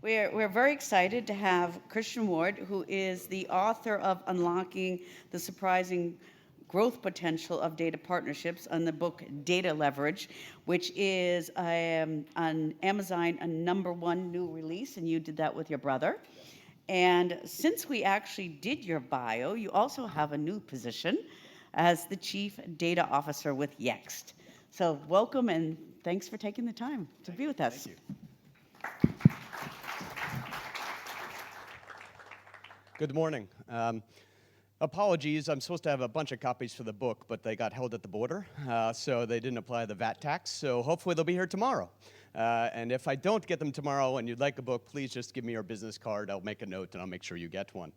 We're very excited to have Christian Ward, who is the author of Unlocking the Surprising Growth Potential of Data Partnerships, on the book Data Leverage, which is on Amazon a #1 new release, and you did that with your brother. And since we actually did your bio, you also have a new position as the Chief Data Officer with Yext. So welcome, and thanks for taking the time to be with us. Thank you. Good morning. Apologies, I'm supposed to have a bunch of copies for the book, but they got held at the border, so they didn't apply the VAT tax, so hopefully they'll be here tomorrow. And if I don't get them tomorrow and you'd like a book, please just give me your business card. I'll make a note and I'll make sure you get one.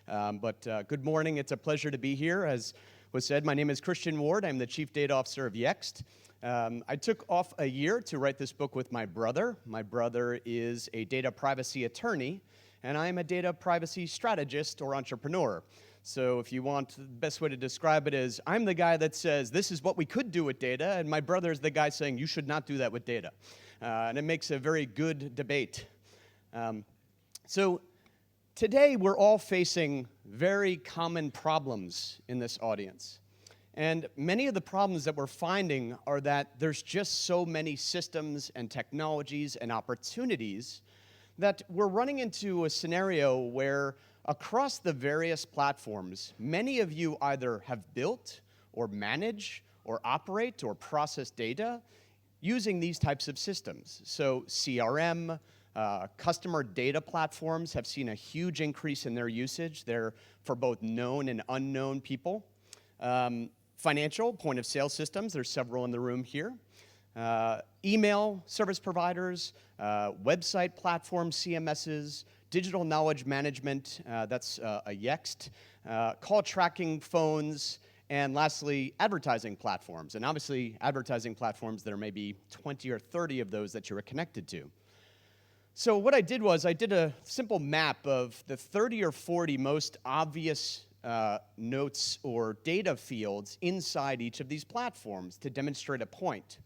Good morning. It's a pleasure to be here. As was said, my name is Christian Ward. I'm the Chief Data Officer of Yext. I took off a year to write this book with my brother. My brother is a data privacy attorney, and I am a data privacy strategist or entrepreneur. So if you want, the best way to describe it is I'm the guy that says this is what we could do with data, and my brother is the guy saying you should not do that with data. And it makes a very good debate. So today we're all facing very common problems in this audience. And many of the problems that we're finding are that there's just so many systems and technologies and opportunities that we're running into a scenario where across the various platforms, many of you either have built or manage or operate or process data using these types of systems. So CRM, customer data platforms have seen a huge increase in their usage. They're for both known and unknown people. Financial point of sale systems, there's several in the room here. Email service providers, website platforms, CMSs, digital knowledge management, that's a Yext, call tracking phones, and lastly, advertising platforms. And obviously, advertising platforms, there may be 20 or 30 of those that you're connected to. So what I did was I did a simple map of the 30 or 40 most obvious notes or data fields inside each of these platforms to demonstrate a point,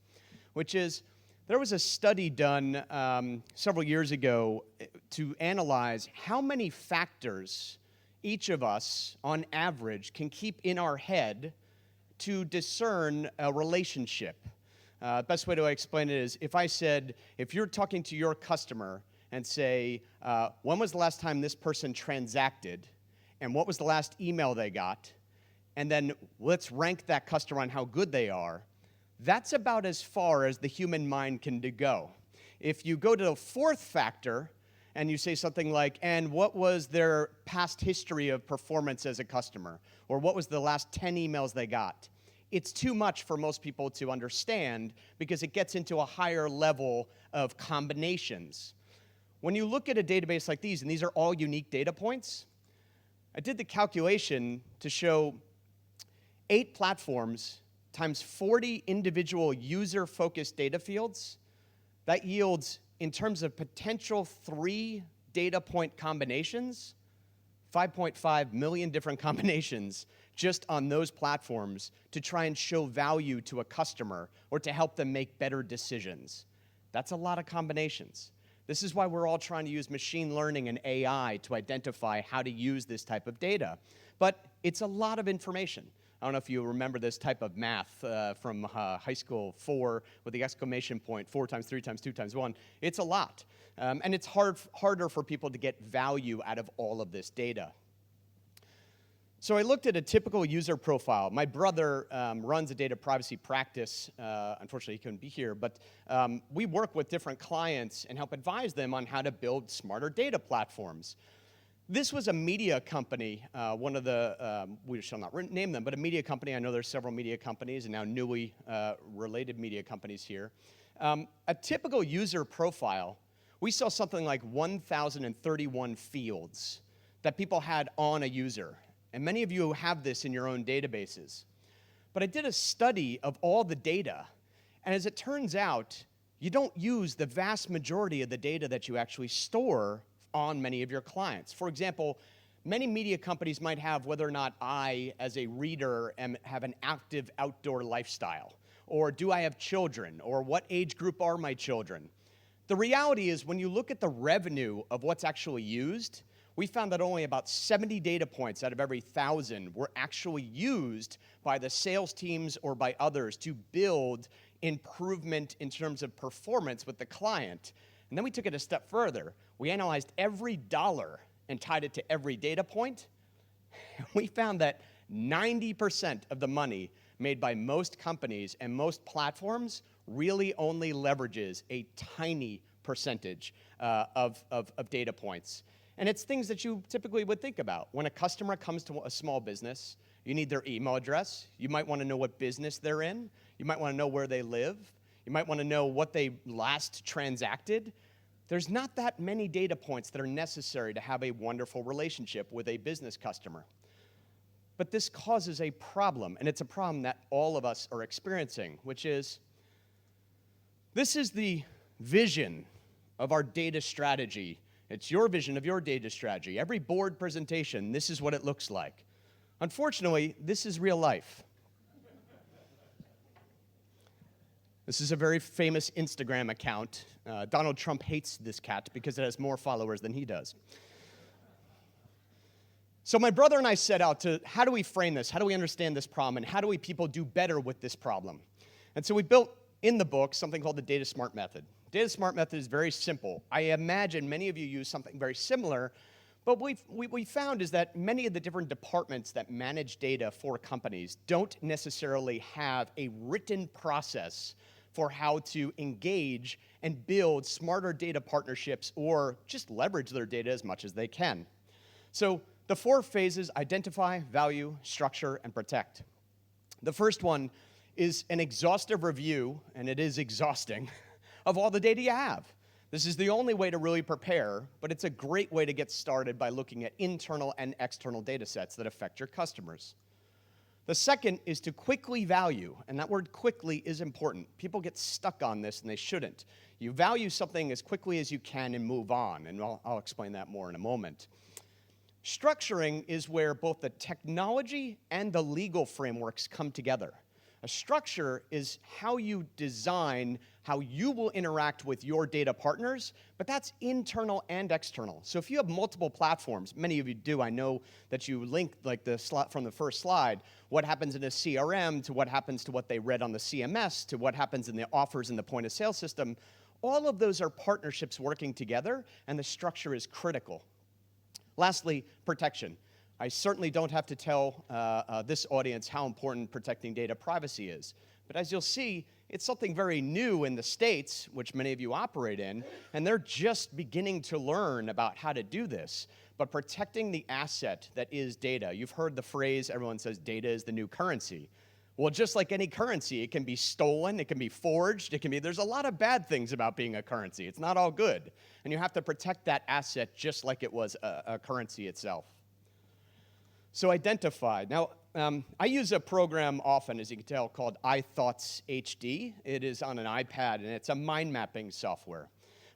which is there was a study done several years ago to analyze how many factors each of us, on average, can keep in our head to discern a relationship. Best way to explain it is if I said, if you're talking to your customer and say, when was the last time this person transacted, and what was the last email they got, and then let's rank that customer on how good they are, that's about as far as the human mind can go. If you go to the fourth factor and you say something like, and what was their past history of performance as a customer, or what was the last 10 emails they got, it's too much for most people to understand because it gets into a higher level of combinations. When you look at a database like these, and these are all unique data points, I did the calculation to show 8 platforms times 40 individual user-focused data fields. That yields, in terms of potential 3 data point combinations, 5.5 million different combinations just on those platforms to try and show value to a customer or to help them make better decisions. That's a lot of combinations. This is why we're all trying to use machine learning and AI to identify how to use this type of data. But it's a lot of information. I don't know if you remember this type of math from high school 4 with the exclamation point, 4 times 3 times 2 times 1. It's a lot. And it's harder for people to get value out of all of this data. So I looked at a typical user profile. My brother runs a data privacy practice. Unfortunately, he couldn't be here. But we work with different clients and help advise them on how to build smarter data platforms. This was a media company, one of the, we shall not name them, but a media company. I know there's several media companies and now newly related media companies here. A typical user profile, we saw something like 1,031 fields that people had on a user. And many of you have this in your own databases. But I did a study of all the data, and as it turns out, you don't use the vast majority of the data that you actually store on many of your clients. For example, many media companies might have whether or not I, as a reader, have an active outdoor lifestyle, or do I have children, or what age group are my children. The reality is when you look at the revenue of what's actually used, we found that only about 70 data points out of every 1,000 were actually used by the sales teams or by others to build improvement in terms of performance with the client. And then we took it a step further. We analyzed every dollar and tied it to every data point. We found that 90% of the money made by most companies and most platforms really only leverages a tiny percentage of data points. And it's things that you typically would think about. When a customer comes to a small business, you need their email address. You might want to know what business they're in. You might want to know where they live. You might want to know what they last transacted. There's not that many data points that are necessary to have a wonderful relationship with a business customer. But this causes a problem, and it's a problem that all of us are experiencing, which is, this is the vision of our data strategy. It's your vision of your data strategy. Every board presentation, this is what it looks like. Unfortunately, this is real life. This is a very famous Instagram account. Donald Trump hates this cat because it has more followers than he does. So my brother and I set out to, how do we frame this? How do we understand this problem? And how do we people do better with this problem? And so we built in the book something called the Data Smart Method. Data Smart Method is very simple. I imagine many of you use something very similar, but what we found is that many of the different departments that manage data for companies don't necessarily have a written process for how to engage and build smarter data partnerships or just leverage their data as much as they can. So the 4 phases: identify, value, structure, and protect. The first one is an exhaustive review, and it is exhausting, of all the data you have. This is the only way to really prepare, but it's a great way to get started by looking at internal and external data sets that affect your customers. The second is to quickly value, and that word quickly is important. People get stuck on this, and they shouldn't. You value something as quickly as you can and move on, and I'll explain that more in a moment. Structuring is where both the technology and the legal frameworks come together. A structure is how you design how you will interact with your data partners, but that's internal and external. So if you have multiple platforms, many of you do, I know that you link like the slot from the first slide, what happens in a CRM to what happens to what they read on the CMS to what happens in the offers in the point of sale system, all of those are partnerships working together, and the structure is critical. Lastly, protection. I certainly don't have to tell this audience how important protecting data privacy is. But as you'll see, it's something very new in the States, which many of you operate in, and they're just beginning to learn about how to do this. But protecting the asset that is data. You've heard the phrase, everyone says data is the new currency. Well, just like any currency, it can be stolen, it can be forged, there's a lot of bad things about being a currency. It's not all good. And you have to protect that asset just like it was a currency itself. So identify. Now, I use a program often, as you can tell, called iThoughts HD. It is on an iPad, and it's a mind mapping software.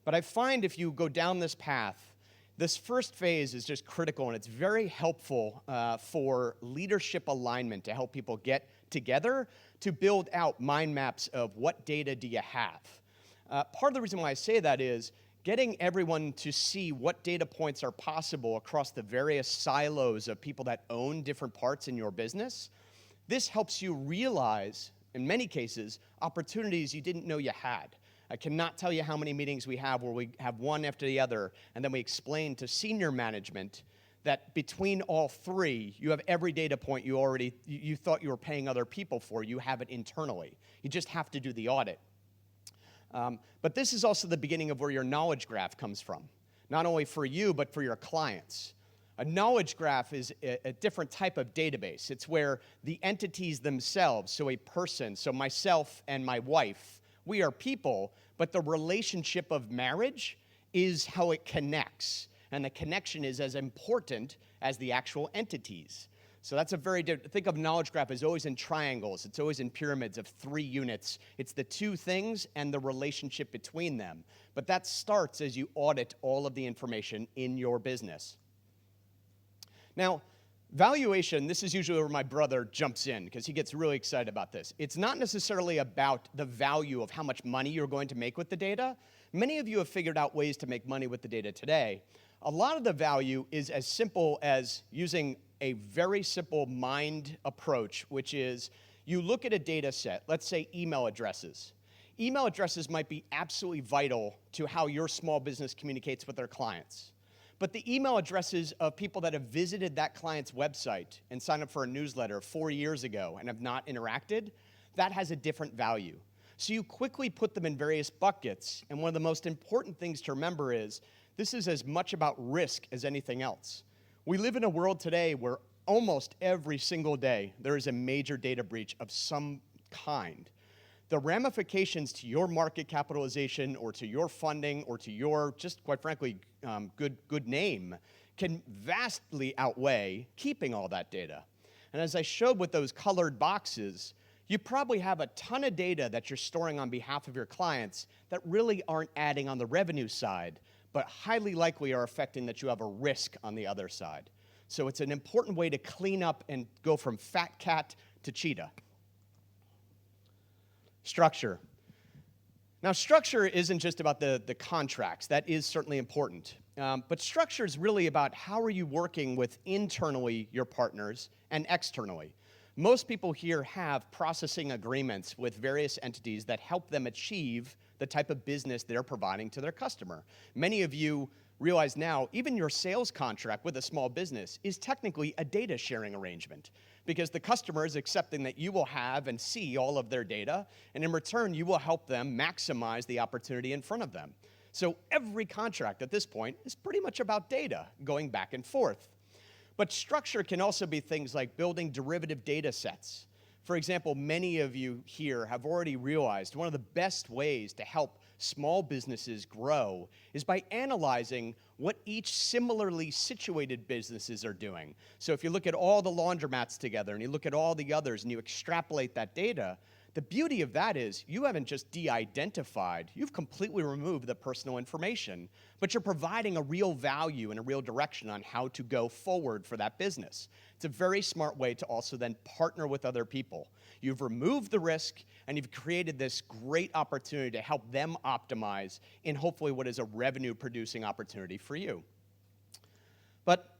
But I find if you go down this path, this first phase is just critical, and it's very helpful for leadership alignment to help people get together to build out mind maps of what data do you have. Part of the reason why I say that is getting everyone to see what data points are possible across the various silos of people that own different parts in your business. This helps you realize, in many cases, opportunities you didn't know you had. I cannot tell you how many meetings we have where we have one after the other, and then we explain to senior management that between all 3, you have every data point you thought you were paying other people for, you have it internally. You just have to do the audit. But this is also the beginning of where your knowledge graph comes from, not only for you, but for your clients. A knowledge graph is a different type of database. It's where the entities themselves, so a person, so myself and my wife, we are people, but the relationship of marriage is how it connects. And the connection is as important as the actual entities. So that's a very different, think of knowledge graph as always in triangles. It's always in pyramids of 3 units. It's the 2 things and the relationship between them. But that starts as you audit all of the information in your business. Now, Valuation, this is usually where my brother jumps in because he gets really excited about this. It's not necessarily about the value of how much money you're going to make with the data. Many of you have figured out ways to make money with the data today. A lot of the value is as simple as using a very simple mind approach, which is you look at a data set, let's say email addresses. Email addresses might be absolutely vital to how your small business communicates with their clients. But the email addresses of people that have visited that client's website and signed up for a newsletter 4 years ago and have not interacted, that has a different value. So you quickly put them in various buckets, and one of the most important things to remember is this is as much about risk as anything else. We live in a world today where almost every single day there is a major data breach of some kind. The ramifications to your market capitalization or to your funding or to your, just quite frankly, good name can vastly outweigh keeping all that data. And as I showed with those colored boxes, you probably have a ton of data that you're storing on behalf of your clients that really aren't adding on the revenue side, but highly likely are affecting that you have a risk on the other side. So it's an important way to clean up and go from fat cat to cheetah. Structure. Now, structure isn't just about the contracts. That is certainly important. But structure is really about how are you working with internally your partners and externally. Most people here have processing agreements with various entities that help them achieve the type of business they're providing to their customer. Many of you realize now, even your sales contract with a small business is technically a data sharing arrangement because the customer is accepting that you will have and see all of their data, and in return, you will help them maximize the opportunity in front of them. So every contract at this point is pretty much about data going back and forth. But structure can also be things like building derivative data sets. For example, many of you here have already realized one of the best ways to help small businesses grow is by analyzing what each similarly situated businesses are doing. So if you look at all the laundromats together and you look at all the others and you extrapolate that data, the beauty of that is you haven't just de-identified, you've completely removed the personal information, but you're providing a real value and a real direction on how to go forward for that business. It's a very smart way to also then partner with other people. You've removed the risk, and you've created this great opportunity to help them optimize in hopefully what is a revenue-producing opportunity for you. But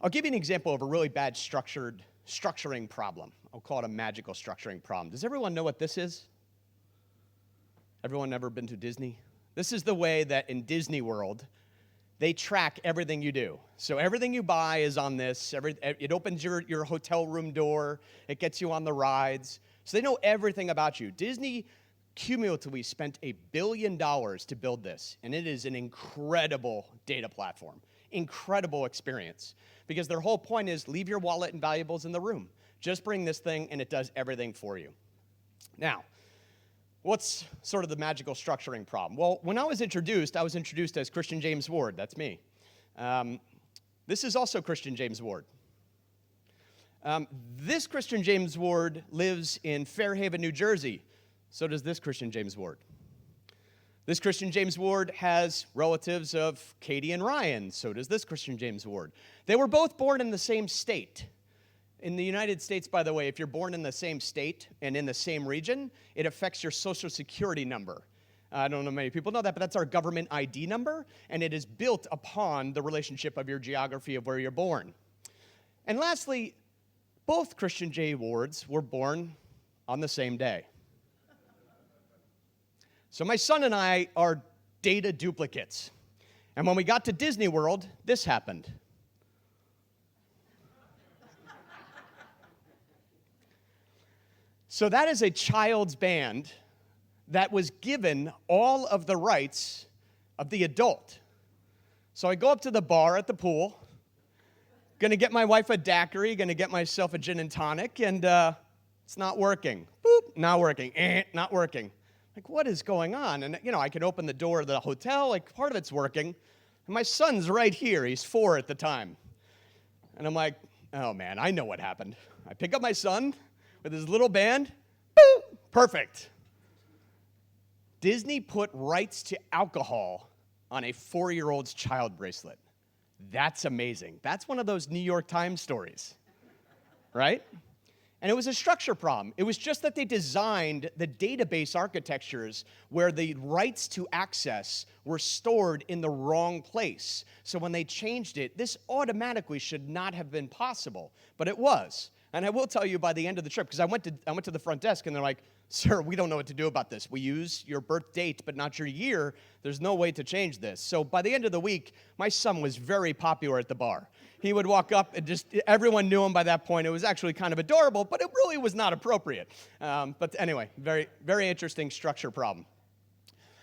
I'll give you an example of a really bad structuring problem. I'll call it a magical structuring problem. Does everyone know what this is? Everyone ever been to Disney? This is the way that in Disney World, they track everything you do. So everything you buy is on this. It opens your hotel room door. It gets you on the rides. So they know everything about you. Disney cumulatively spent $1 billion to build this, and it is an incredible data platform, incredible experience, because their whole point is leave your wallet and valuables in the room. Just bring this thing, and it does everything for you. Now, what's sort of the magical structuring problem? Well, when I was introduced as Christian James Ward. That's me. This is also Christian James Ward. This Christian James Ward lives in Fairhaven, New Jersey. So does this Christian James Ward. This Christian James Ward has relatives of Katie and Ryan. So does this Christian James Ward. They were both born in the same state. In the United States, by the way, if you're born in the same state and in the same region, it affects your Social Security number. I don't know many people know that, but that's our government ID number, and it is built upon the relationship of your geography of where you're born. And lastly, both Christian J. Wards were born on the same day. So my son and I are data duplicates. And when we got to Disney World, this happened. So that is a child's band that was given all of the rights of the adult. So I go up to the bar at the pool, gonna get my wife a daiquiri, gonna get myself a gin and tonic, and it's not working. Boop, not working, not working. Like, what is going on? And, I can open the door of the hotel, like, part of it's working. And my son's right here. He's 4 at the time. And I'm like, oh, man, I know what happened. I pick up my son with his little band. Boop, perfect. Disney put rights to alcohol on a 4-year-old's child bracelet. That's amazing. That's one of those New York Times stories. right? And it was a structure problem. It was just that they designed the database architectures where the rights to access were stored in the wrong place. So when they changed it, this automatically should not have been possible, but it was. And I will tell you by the end of the trip, because I went to the front desk and they're like, "Sir, we don't know what to do about this. We use your birth date, but not your year. There's no way to change this." So by the end of the week, my son was very popular at the bar. He would walk up and just, everyone knew him by that point. It was actually kind of adorable, but it really was not appropriate. But anyway, very, very interesting structure problem.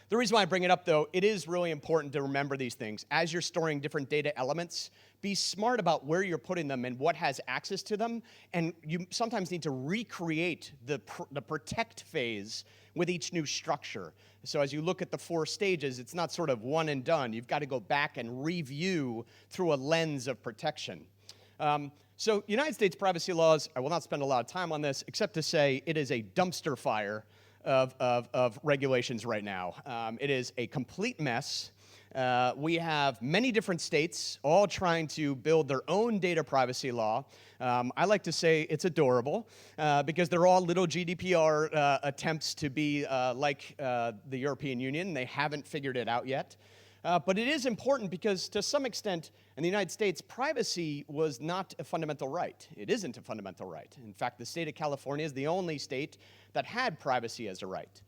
The reason why I bring it up, though, it is really important to remember these things. As you're storing different data elements, be smart about where you're putting them and what has access to them. And you sometimes need to recreate the protect phase with each new structure. So as you look at the 4 stages, it's not sort of one and done. You've got to go back and review through a lens of protection. So United States privacy laws, I will not spend a lot of time on this, except to say it is a dumpster fire of regulations right now. It is a complete mess. We have many different states all trying to build their own data privacy law. I like to say it's adorable because they're all little GDPR attempts to be like the European Union. They haven't figured it out yet. But it is important because to some extent in the United States, privacy was not a fundamental right. It isn't a fundamental right. In fact, the state of California is the only state that had privacy as a right.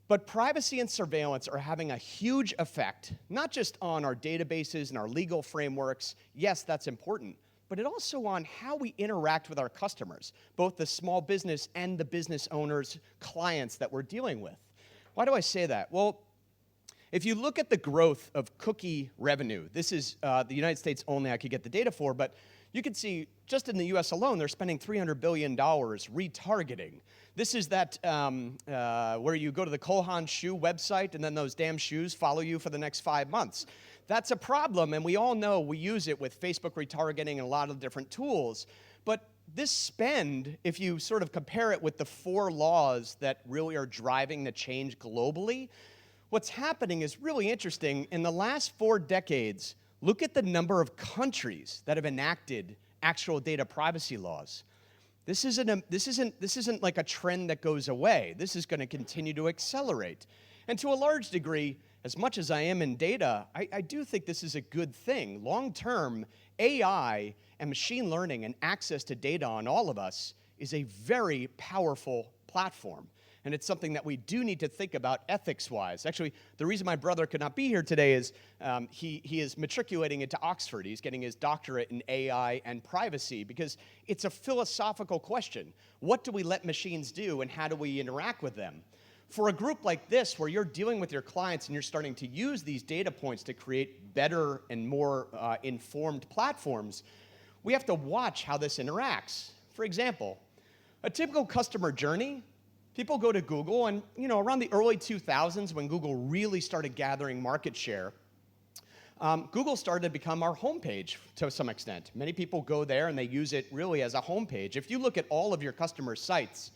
But privacy and surveillance are having a huge effect, not just on our databases and our legal frameworks. Yes, that's important, but it also on how we interact with our customers, both the small business and the business owners, clients that we're dealing with. Why do I say that? Well, if you look at the growth of cookie revenue, this is the United States only I could get the data for, but you can see just in the US alone, they're spending $300 billion retargeting. This is that where you go to the Kohan shoe website and then those damn shoes follow you for the next 5 months. That's a problem, and we all know we use it with Facebook retargeting and a lot of different tools. But this spend, if you sort of compare it with the 4 laws that really are driving the change globally, what's happening is really interesting. In the last 4 decades, look at the number of countries that have enacted actual data privacy laws. This isn't like a trend that goes away. This is going to continue to accelerate. And to a large degree, as much as I am in data, I do think this is a good thing. Long term, AI and machine learning and access to data on all of us is a very powerful platform. And it's something that we do need to think about ethics-wise. Actually, the reason my brother could not be here today is he is matriculating into Oxford. He's getting his doctorate in AI and privacy because it's a philosophical question. What do we let machines do, and how do we interact with them? For a group like this, where you're dealing with your clients and you're starting to use these data points to create better and more informed platforms, we have to watch how this interacts. For example, a typical customer journey, people go to Google, and around the early 2000s, when Google really started gathering market share, Google started to become our homepage to some extent. Many people go there and they use it really as a homepage. If you look at all of your customers' sites,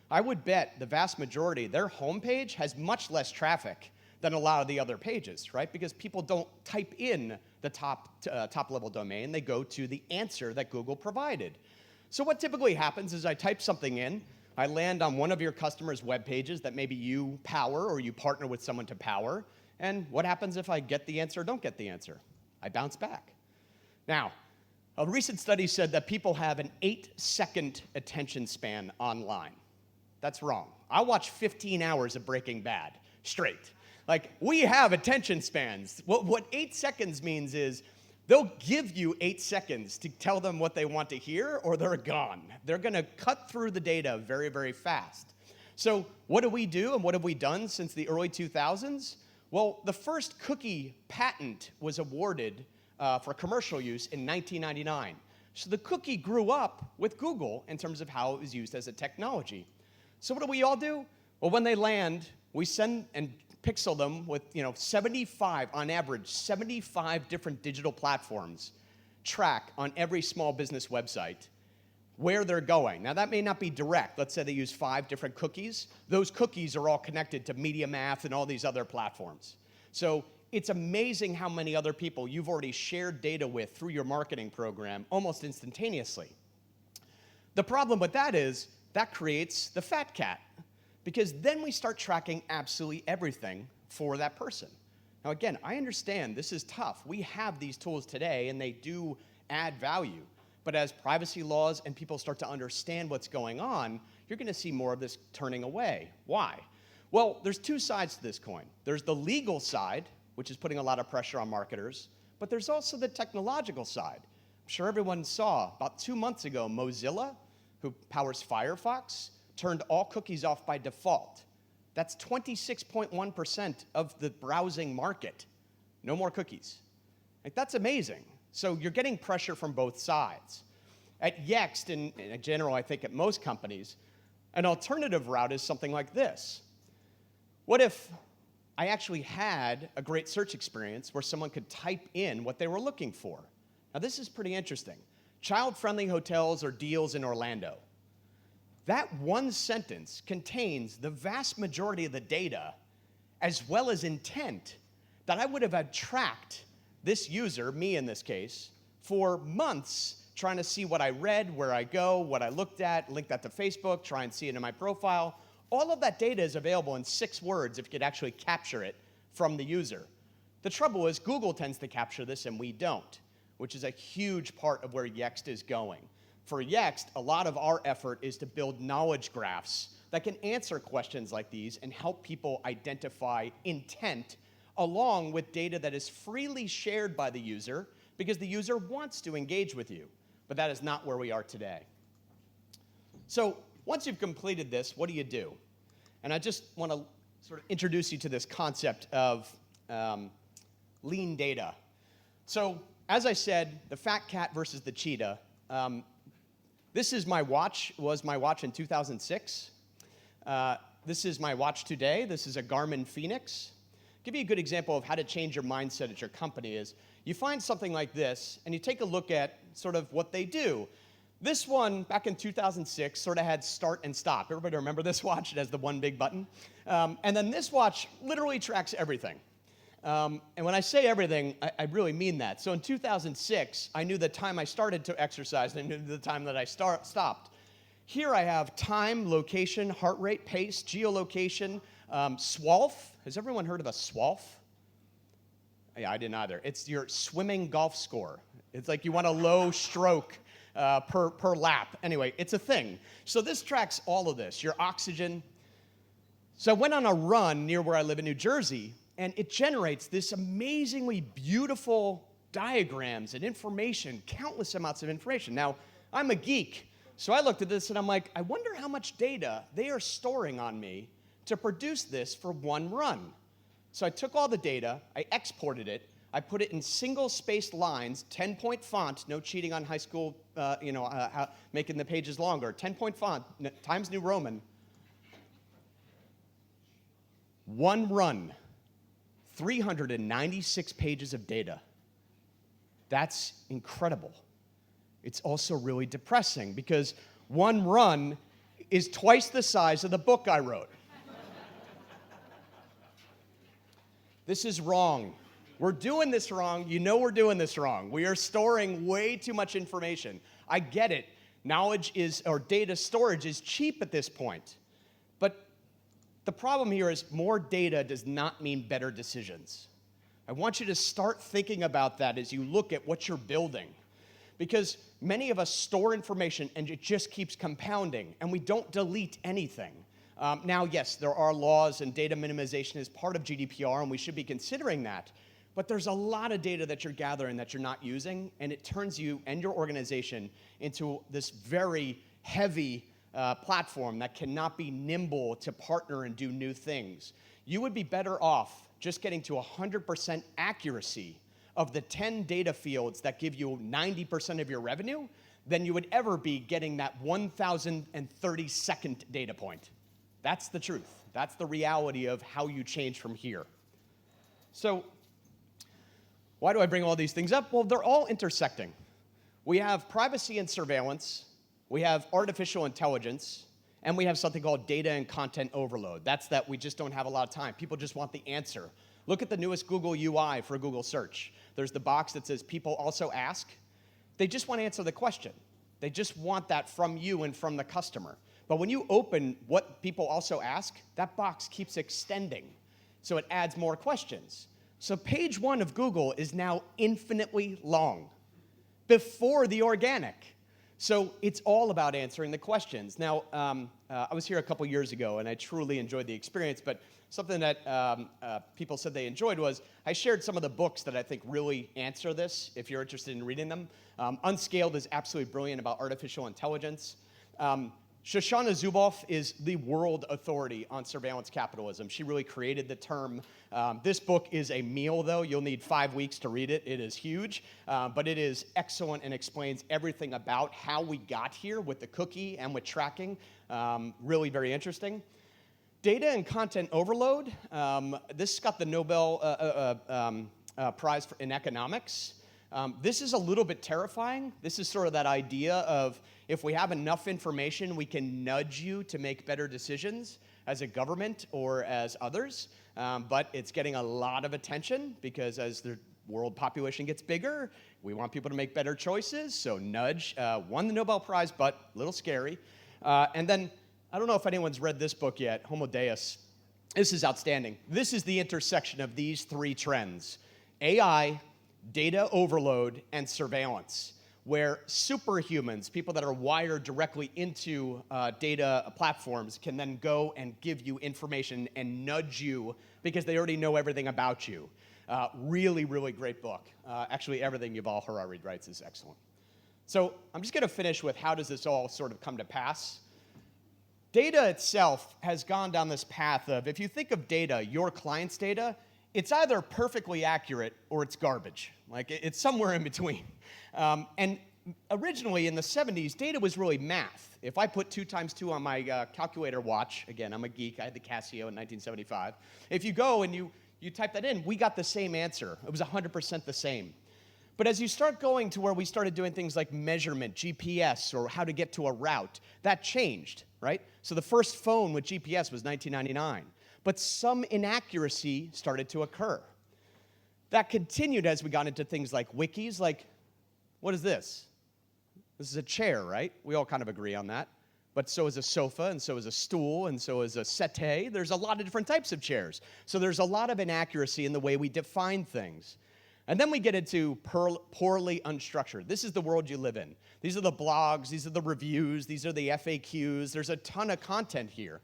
I would bet the vast majority, their homepage has much less traffic than a lot of the other pages, right? Because people don't type in the top level domain, they go to the answer that Google provided. So what typically happens is I type something in, I land on one of your customers' web pages that maybe you power or you partner with someone to power, and what happens if I get the answer or don't get the answer? I bounce back. Now, a recent study said that people have an 8-second attention span online. That's wrong. I watch 15 hours of Breaking Bad straight. Like, we have attention spans. What 8 seconds means is they'll give you 8 seconds to tell them what they want to hear, or they're gone. They're going to cut through the data very, very fast. So what do we do, and what have we done since the early 2000s? Well, the first cookie patent was awarded for commercial use in 1999. So the cookie grew up with Google in terms of how it was used as a technology. So what do we all do? Well, when they land, we send and pixel them with 75, on average, 75 different digital platforms track on every small business website where they're going. Now, that may not be direct. Let's say they use 5 different cookies. Those cookies are all connected to MediaMath and all these other platforms. So it's amazing how many other people you've already shared data with through your marketing program almost instantaneously. The problem with that is that creates the fat cat, because then we start tracking absolutely everything for that person. Now again, I understand this is tough. We have these tools today and they do add value. But as privacy laws and people start to understand what's going on, you're going to see more of this turning away. Why? Well, there's two sides to this coin. There's the legal side, which is putting a lot of pressure on marketers, but there's also the technological side. I'm sure everyone saw about 2 months ago, Mozilla, who powers Firefox, turned all cookies off by default. That's 26.1% of the browsing market. No more cookies. Like, that's amazing. So you're getting pressure from both sides. At Yext, in general, I think at most companies, an alternative route is something like this. What if I actually had a great search experience where someone could type in what they were looking for? Now, this is pretty interesting. Child-friendly hotels or deals in Orlando. That one sentence contains the vast majority of the data, as well as intent, that I would have had tracked this user, me in this case, for months, trying to see what I read, where I go, what I looked at, link that to Facebook, try and see it in my profile. All of that data is available in 6 words if you could actually capture it from the user. The trouble is Google tends to capture this and we don't, which is a huge part of where Yext is going. For Yext, a lot of our effort is to build knowledge graphs that can answer questions like these and help people identify intent along with data that is freely shared by the user because the user wants to engage with you. But that is not where we are today. So once you've completed this, what do? And I just want to sort of introduce you to this concept of lean data. So as I said, the fat cat versus the cheetah. This is my watch, was my watch in 2006. This is my watch today. This is a Garmin Phoenix. Give you a good example of how to change your mindset at your company is you find something like this and you take a look at sort of what they do. This one, back in 2006, sort of had start and stop. Everybody remember this watch? It has the one big button. And then this watch literally tracks everything. And when I say everything, I really mean that. So in 2006, I knew the time I started to exercise, and I knew the time that I stopped. Here I have time, location, heart rate, pace, geolocation, SWALF. Has everyone heard of a SWALF? Yeah, I didn't either. It's your swimming golf score. It's like you want a low stroke per lap. Anyway, it's a thing. So this tracks all of this, your oxygen. So I went on a run near where I live in New Jersey, and it generates this amazingly beautiful diagrams and information, countless amounts of information. Now, I'm a geek, so I looked at this and I'm like, I wonder how much data they are storing on me to produce this for one run. So I took all the data, I exported it, I put it in single-spaced lines, 10-point font, no cheating on high school, making the pages longer, 10-point font, Times New Roman. One run. 396 pages of data. That's incredible. It's also really depressing because one run is twice the size of the book I wrote. This is wrong. We're doing this wrong. You know we're doing this wrong. We are storing way too much information. I get it. Knowledge is, or data storage is cheap at this point. But the problem here is more data does not mean better decisions. I want you to start thinking about that as you look at what you're building. Because many of us store information and it just keeps compounding and we don't delete anything. Now, yes, there are laws and data minimization is part of GDPR and we should be considering that. But there's a lot of data that you're gathering that you're not using and it turns you and your organization into this very heavy platform that cannot be nimble to partner and do new things. You would be better off just getting to 100% accuracy of the 10 data fields that give you 90% of your revenue than you would ever be getting that 1,032nd data point. That's the truth. That's the reality of how you change from here. So why do I bring all these things up? Well, they're all intersecting. We have privacy and surveillance. We have artificial intelligence, and we have something called data and content overload. That's that we just don't have a lot of time. People just want the answer. Look at the newest Google UI for Google search. There's the box that says people also ask. They just want to answer the question. They just want that from you and from the customer. But when you open what people also ask, that box keeps extending. So it adds more questions. So page 1 of Google is now infinitely long before the organic. So it's all about answering the questions. Now, I was here a couple years ago, and I truly enjoyed the experience, but something that people said they enjoyed was I shared some of the books that I think really answer this, if you're interested in reading them. Unscaled is absolutely brilliant about artificial intelligence. Shoshana Zuboff is the world authority on surveillance capitalism. She really created the term. This book is a meal, though. You'll need 5 weeks to read it. It is huge, but it is excellent and explains everything about how we got here with the cookie and with tracking. Really very interesting. Data and content overload. This got the Nobel Prize in economics. This is a little bit terrifying. This is sort of that idea of if we have enough information, we can nudge you to make better decisions as a government or as others. But it's getting a lot of attention because as the world population gets bigger, we want people to make better choices. So nudge won the Nobel Prize, but a little scary. And then, I don't know if anyone's read this book yet, Homo Deus. This is outstanding. This is the intersection of these 3 trends: AI, data overload, and surveillance, where superhumans, people that are wired directly into data platforms, can then go and give you information and nudge you because they already know everything about you. Really, really great book. Actually, everything Yuval Harari writes is excellent. So I'm just going to finish with how does this all sort of come to pass. Data itself has gone down this path of, if you think of data, your client's data, it's either perfectly accurate or it's garbage. Like, it's somewhere in between. And originally in the 70s, data was really math. If I put 2 times 2 on my calculator watch, again, I'm a geek, I had the Casio in 1975. If you go and you type that in, we got the same answer. It was 100% the same. But as you start going to where we started doing things like measurement, GPS, or how to get to a route, that changed, right? So the first phone with GPS was 1999. But some inaccuracy started to occur. That continued as we got into things like wikis, like, what is this? This is a chair, right? We all kind of agree on that. But so is a sofa, and so is a stool, and so is a settee. There's a lot of different types of chairs. So there's a lot of inaccuracy in the way we define things. And then we get into poorly unstructured. This is the world you live in. These are the blogs, these are the reviews, these are the FAQs. There's a ton of content here.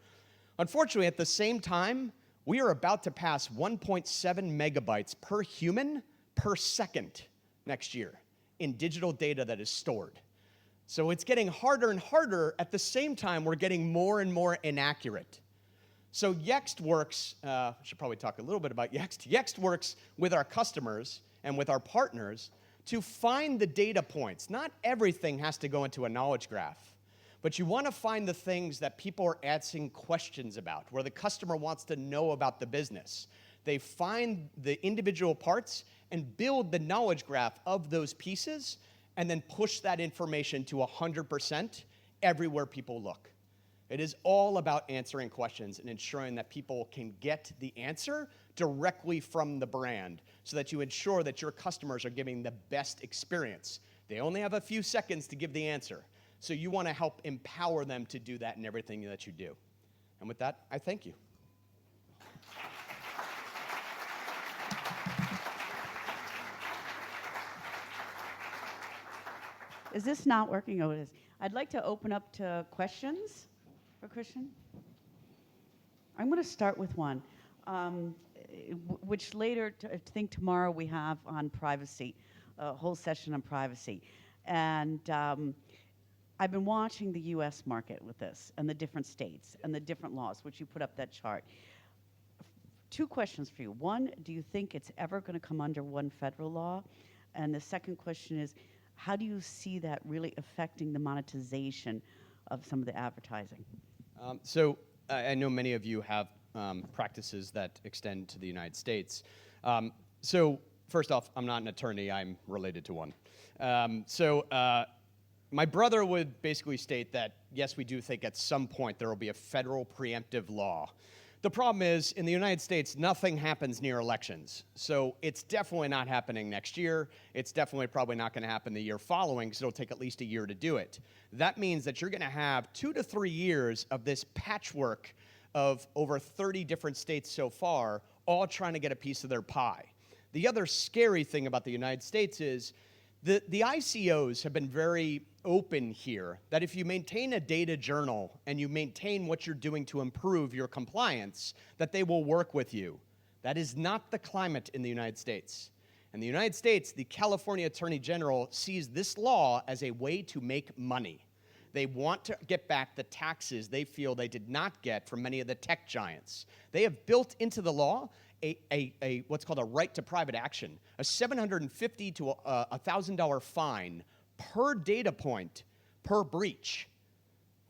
Unfortunately, at the same time, we are about to pass 1.7 megabytes per human per second next year in digital data that is stored. So it's getting harder and harder. At the same time, we're getting more and more inaccurate. So Yext works, I should probably talk a little bit about Yext. Yext works with our customers and with our partners to find the data points. Not everything has to go into a knowledge graph, but you want to find the things that people are asking questions about, where the customer wants to know about the business. They find the individual parts and build the knowledge graph of those pieces and then push that information to 100% everywhere people look. It is all about answering questions and ensuring that people can get the answer directly from the brand so that you ensure that your customers are giving the best experience. They only have a few seconds to give the answer. So you want to help empower them to do that in everything that you do. And with that, I thank you. Is this not working? Oh, it is. I'd like to open up to questions for Christian. I'm going to start with one, which later, I think tomorrow we have on privacy, a whole session on privacy. And I've been watching the U.S. market with this and the different states and the different laws, which you put up that chart. 2 questions for you. One, do you think it's ever going to come under one federal law? And the second question is, how do you see that really affecting the monetization of some of the advertising? So I know many of you have practices that extend to the United States. So first off, I'm not an attorney. I'm related to one. My brother would basically state that, yes, we do think at some point there will be a federal preemptive law The problem is, in the United States, nothing happens near elections. So it's definitely not happening next year. It's definitely probably not going to happen the year following, because it'll take at least a year to do it. That means that you're going to have 2 to 3 years of this patchwork of over 30 different states so far, all trying to get a piece of their pie. The other scary thing about the United States is the ICOs have been very open here, that if you maintain a data journal and you maintain what you're doing to improve your compliance, that they will work with you. That is not the climate in the United States. In the United States, the California Attorney General sees this law as a way to make money. They want to get back the taxes they feel they did not get from many of the tech giants. They have built into the law a what's called a right to private action, a $750 to $1,000 fine per data point per breach.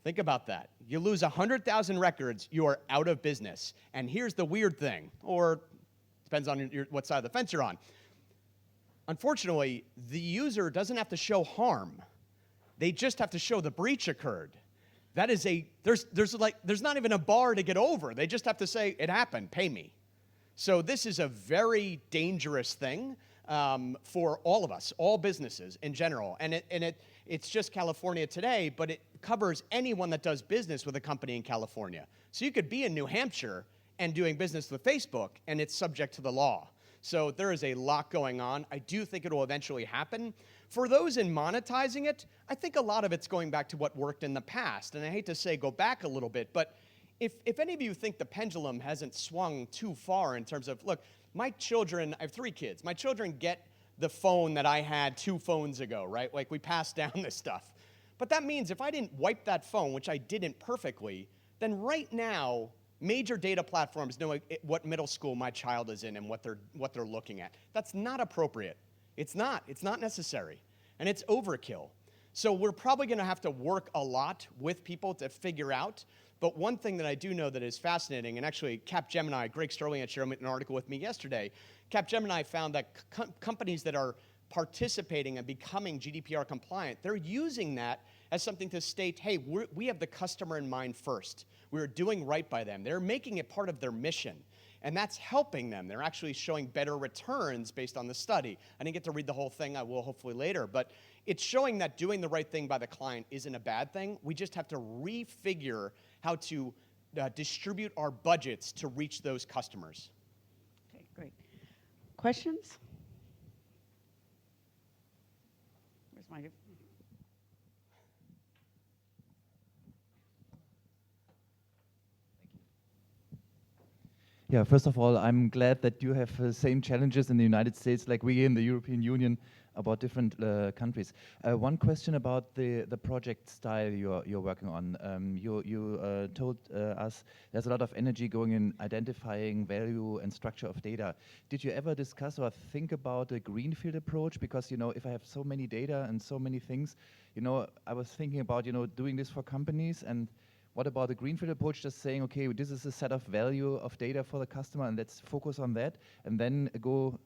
Think about that. You lose 100,000 records, you are out of business. And here's the weird thing, or depends on what side of the fence you're on. Unfortunately, the user doesn't have to show harm. They just have to show the breach occurred. That is there's not even a bar to get over. They just have to say, it happened, pay me. So this is a very dangerous thing for all of us, all businesses in general. And it's just California today, but it covers anyone that does business with a company in California. So you could be in New Hampshire and doing business with Facebook, and it's subject to the law. So there is a lot going on. I do think it will eventually happen. For those in monetizing it, I think a lot of it's going back to what worked in the past. And I hate to say go back a little bit, but if any of you think the pendulum hasn't swung too far in terms of, look, my children, I have 3 kids. My children get the phone that I had 2 phones ago, right? Like we passed down this stuff. But that means if I didn't wipe that phone, which I didn't perfectly, then right now, major data platforms know what middle school my child is in and what they're looking at. That's not appropriate. It's not necessary. And it's overkill. So we're probably going to have to work a lot with people to figure out. But one thing that I do know that is fascinating, and actually Capgemini, Greg Sterling had shared an article with me yesterday. Capgemini found that companies that are participating and becoming GDPR compliant, they're using that as something to state, hey, we have the customer in mind first. We're doing right by them. They're making it part of their mission. And that's helping them. They're actually showing better returns based on the study. I didn't get to read the whole thing. I will hopefully later. But it's showing that doing the right thing by the client isn't a bad thing. We just have to refigure how to distribute our budgets to reach those customers. Okay, great. Questions? Where's my... Yeah, first of all, I'm glad that you have the same challenges in the United States like we in the European Union about different countries. One question about the project style you're working on. You told us there's a lot of energy going in identifying value and structure of data. Did you ever discuss or think about a greenfield approach? Because, you know, if I have so many data and so many things, you know, I was thinking about, you know, doing this for companies. And what about the greenfield approach, just saying, okay, this is a set of value of data for the customer and let's focus on that, and then go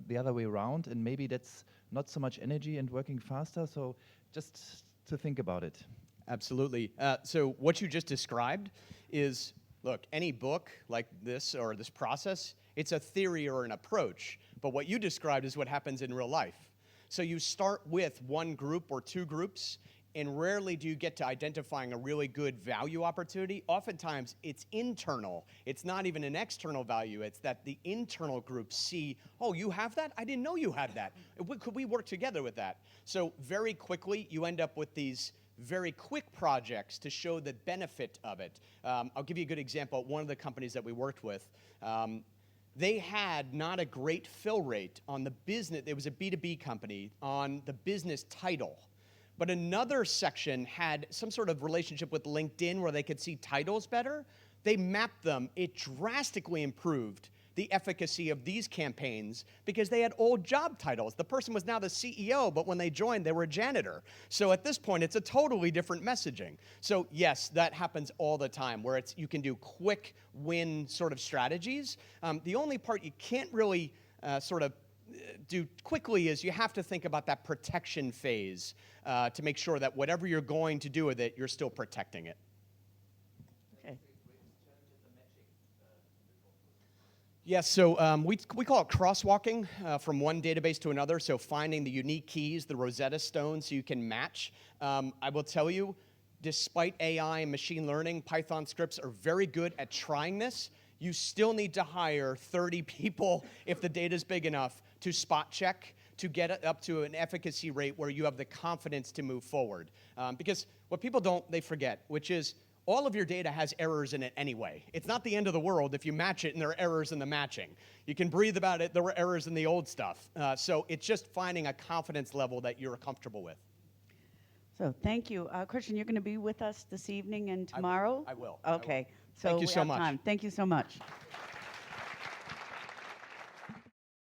the other way around, and maybe that's not so much energy and working faster, so just to think about it. Absolutely. So what you just described is, look, any book like this or this process, it's a theory or an approach, but what you described is what happens in real life. So you start with one group or 2 groups, and rarely do you get to identifying a really good value opportunity. Oftentimes, it's internal. It's not even an external value. It's that the internal groups see, oh, you have that? I didn't know you had that. Could we work together with that? So very quickly, you end up with these very quick projects to show the benefit of it. I'll give you a good example. One of the companies that we worked with, they had not a great fill rate on the business. It was a B2B company on the business title. But another section had some sort of relationship with LinkedIn where they could see titles better. They mapped them. It drastically improved the efficacy of these campaigns because they had old job titles. The person was now the CEO, but when they joined, they were a janitor. So at this point, it's a totally different messaging. So yes, that happens all the time where you can do quick win sort of strategies. The only part you can't really sort of do quickly is you have to think about that protection phase to make sure that whatever you're going to do with it, you're still protecting it. Okay. Yes, so we call it crosswalking from one database to another, so finding the unique keys, the Rosetta Stone, so you can match. I will tell you, despite AI and machine learning, Python scripts are very good at trying this. You still need to hire 30 people, if the data is big enough, to spot check, to get it up to an efficacy rate where you have the confidence to move forward. Because what people they forget, which is, all of your data has errors in it anyway. It's not the end of the world if you match it and there are errors in the matching. You can breathe about it, there were errors in the old stuff. So it's just finding a confidence level that you're comfortable with. So thank you. Christian, you're going to be with us this evening and tomorrow? I will. Okay. So Thank you we so have much. time. Thank you so much.